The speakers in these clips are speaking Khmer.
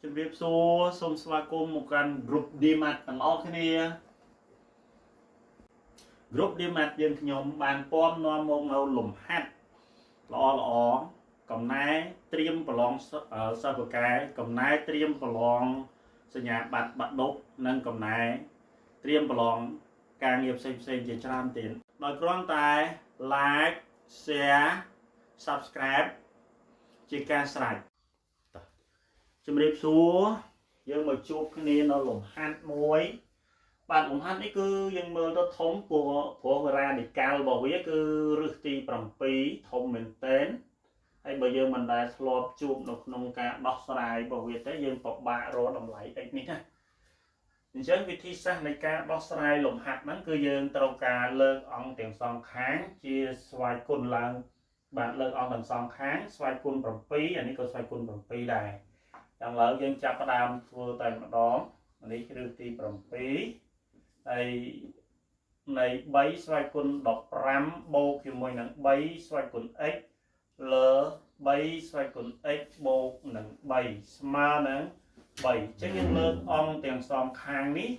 ជំរាបសួរសូមស្វាគមន៍មកកាន់ group DMAT ទាំងអស់គ្នា group DMAT យើងខ្ញុំបានពំនាំមកនៅលំហាត់ល្អកំណែត្រៀមប្រឡងសិស្សបកែកំណែត្រៀមប្រឡងសញ្ញាបត្របាក់ឌុបនិងកំណែត្រៀមប្រឡងការងារផ្សេងជាច្រើនទៀតដោយគ្រាន់តែ like share subscribe ជាការស្រេចជំរាបសួរយើងមកជួបគ្នានៅលំហាត់មួយបាទលំហាត់នេះគឺយើងមើលទៅធំព្រោះរ៉ាឌីកាល់របស់វាគឺរឹសទី7ធំមែនទែនហើយបើយើងមិនដែលធ្លាប់ជួបនៅក្នុងការដោះស្រាយរបស់វាទេយើងពិបាករកតម្លៃ x នេះណាអញ្ចឹងវិធីសាស្ត្រនៃការដោះស្រាយលំហាត់ហ្នឹងគឺយើងត្រូវការលើកអង្គទាំងសងខាងជាស្វ័យគុណឡើងបាទលើកអង្គទាំងសងខាងស្វ័យគុណ7អានេះក៏ស្វ័យគុណ7ដែរឥឡូវយើងចាប់ផ្ដើមធ្វើតែម្ដងនេះគឺទី7ហើយនៃ3ស្វ័យគុណ15បូកជាមួយនឹង3ស្វ័យគុណ x លើ3ស្វ័យគុណ x បូកនឹង3ស្មើនឹង3អញ្ចឹងយើងលើកអង្គទាំងសងខាងនេះ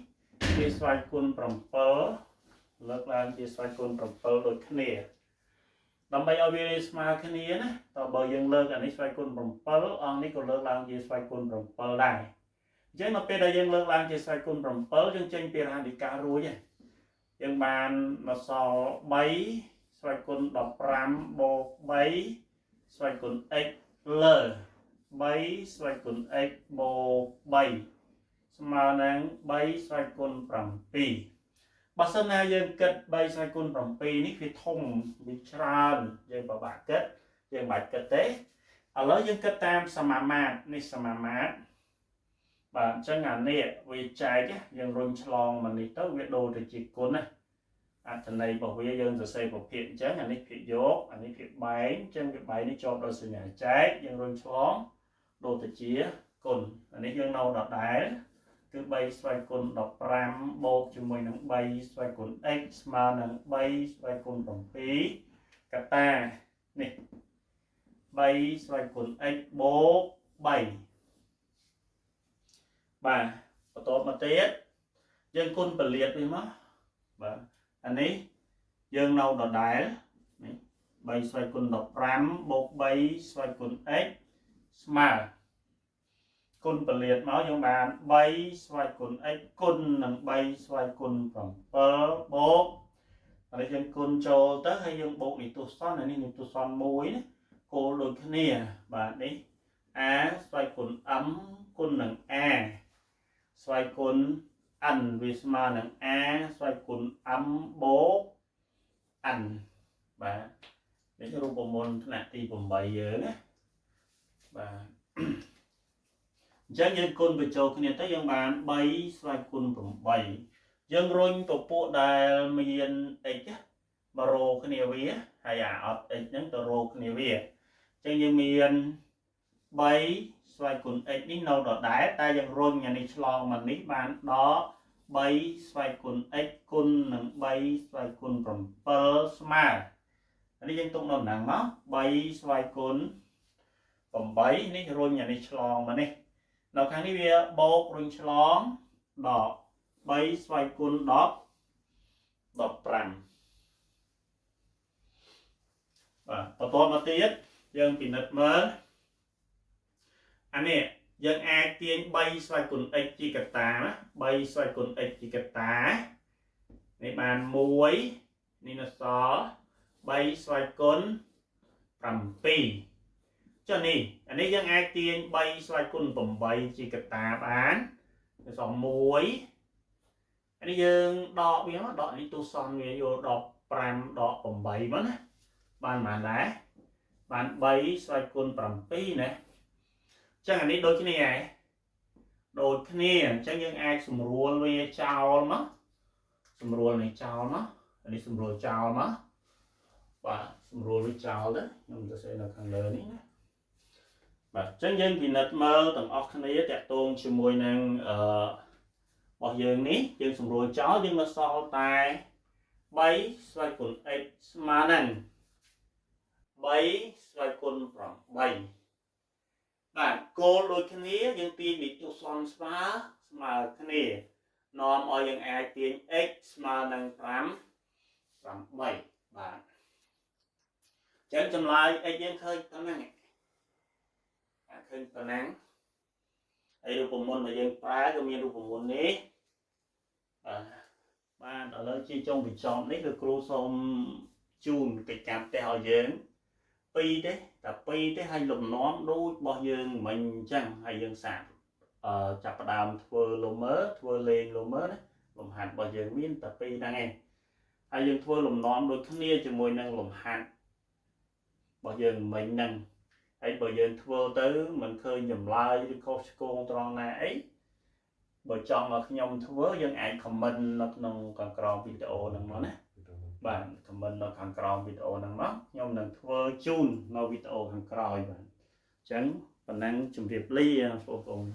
ជាស្វ័យគុណ7លើកឡើងជាស្វ័យគុណ7ដូចគ្នាដើម្បីឲ្យវាស្មើគ្នាណាតើបើយើងលើកអានេះស្វ័យគុណ7អង្គនេះក៏លើកឡើងជាស្វ័យគុណ7ដែរអញ្ចឹងនៅពេលដែលយើងលើកឡើងជាស្វ័យគុណ7យើងចេញពីរ៉ាឌីកាល់រួចហើយយើងបានមកសល់3ស្វ័យគុណ15បូក3ស្វ័យគុណ x លើ3ស្វ័យគុណ x បូក3ស្មើនឹង3ស្វ័យគុណ7បើសិនណាយើងគិត3ស្វ័យគុណ7នេះវាធំវាច្រើនយើងពិបាកគិតយើងមិនបាច់គិតទេឥឡូវយើងគិតតាមសមាមាត្រនេះសមាមាត្របាទអញ្ចឹងអានេះវាចែកយើងរុញឆ្លងមកនេះទៅវាដូរទៅជាគុណណាអត្ថន័យរបស់វាយើងសរសេរប្រភេទអញ្ចឹងអានេះភាគយកអានេះភាគបែងអញ្ចឹងវាបែងនេះជាប់ដោយសញ្ញាចែកយើងរុញឆ្លងដូរទៅជាគុណអានេះយើងនៅដដែលគឺ3ស្វ័យគុណ15បូកជាមួយនឹង3ស្វ័យគុណ x ស្មើនឹង3ស្វ័យគុណ7កតានេះ3ស្វ័យគុណ x បូក3បាទបន្តមកទៀតយើងគុណពលាតវាមកបាទអានេះយើងនៅដដែលនេះ3ស្វ័យគុណ15បូក3ស្វ័យគុណ x ស្មើគុណពលាតមកយើងបាន3ស្វ័យគុណ x គុណនឹង3ស្វ័យគុណ7បូកអានេះយើងគុណចូលទៅហើយយើងបូកនេះទស្សនអានេះនេះទស្សន1ណាគោលដូចគ្នាបាទនេះ a ស្វ័យគុណ m គុណនឹង a ស្វ័យគុណ n វាស្មើនឹង a ស្វ័យគុណ m បូក n បាទនេះរូបមន្តថ្នាក់ទី8យើងណាបាទអញ្ចឹងយើងគុណបញ្ចូលគ្នាទៅយើងបាន3ស្វ័យគុណ8យើងរុញពពួកដែលមាន x មករោគ្នាវាហើយអាអត់ x ហ្នឹងទៅរោគ្នាវាអញ្ចឹងយើងមាន3ស្វ័យគុណ x នេះនៅដដែលតែយើងរុញអានេះឆ្លងមកនេះបានដល់3ស្វ័យគុណ x គុណនឹង3ស្វ័យគុណ7ស្មើអានេះយើងទុកនៅហ្នឹងមក3ស្វ័យគុណ8នេះរុញអានេះឆ្លងមកនេះនៅខាងនេះវាបូករុញឆ្លងដល់3ស្វ័យគុណ10 15បាទបន្តមកទៀតយើងពិនិត្យមើលអានេះយើងអាចទាញ3ស្វ័យគុណ x ជាកតាណា3ស្វ័យគុណ x ជាកតានេះបាន1នេះនៅសល់3ស្វ័យគុណ7ចុះនេះអានេះយើងអាចទាញ3ស្វ័យគុណ8ជាកតាបាននៅសល់1អានេះយើងដកវាមកដកនេះទូសនវាយកដក5ដក8មកណាបានប៉ុន្មានដែរបាន3ស្វ័យគុណ7ណាអញ្ចឹងអានេះដូចគ្នាហ៎ដូចគ្នាអញ្ចឹងយើងអាចសម្រួលវាចោលមកសម្រួលនេះចោលមកអានេះសម្រួលចោលមកបាទសម្រួលវាចោលទៅខ្ញុំសរសេរនៅខាងលើនេះណាបាទអញ្ចឹងយើងពិនិត្យមើលទាំងអស់គ្នាតាក់ទងជាមួយនឹងរបស់យើងនេះយើងសម្រួលចោលយើងនៅសល់តែ3ស្វ័យគុណ x ស្មើនឹង3ស្វ័យគុណ8 bạn cô đôi khi ní dân tiên bị tụ son xóa mà cái này nòm ở dân ai tiên x mà nâng 7 bạn chẳng chăm lại x dân khơi tao năng khơi tao năng ai được một môn mà dân phá cho mình được một môn ní bạn ở lời chi trong bị chọn đấy được cô xong chun cái chạm tèo dân pi đấy tập pi đấy hay lùm nón đôi bao dương mình chẳng hay dân sạc chặt đàm thua lùm mớ thua lên lùm mớ đấy lùm hạt bao dương miên tập pi đang nghe hay dân thua lùm nón đôi khăn nia cho mùi năng lùm hạt bao dương mình năng hay bao dương thua tới mình khơi nhầm like đi cô tròn này ấy bởi cho mà nhom thua dân ai comment nó nông còn còn video nông nó nè bạn comment nó càng còn video nông nó nhom nông thua chun nó video càng còn bạn chẳng phần năng chụp điệp ly vô cùng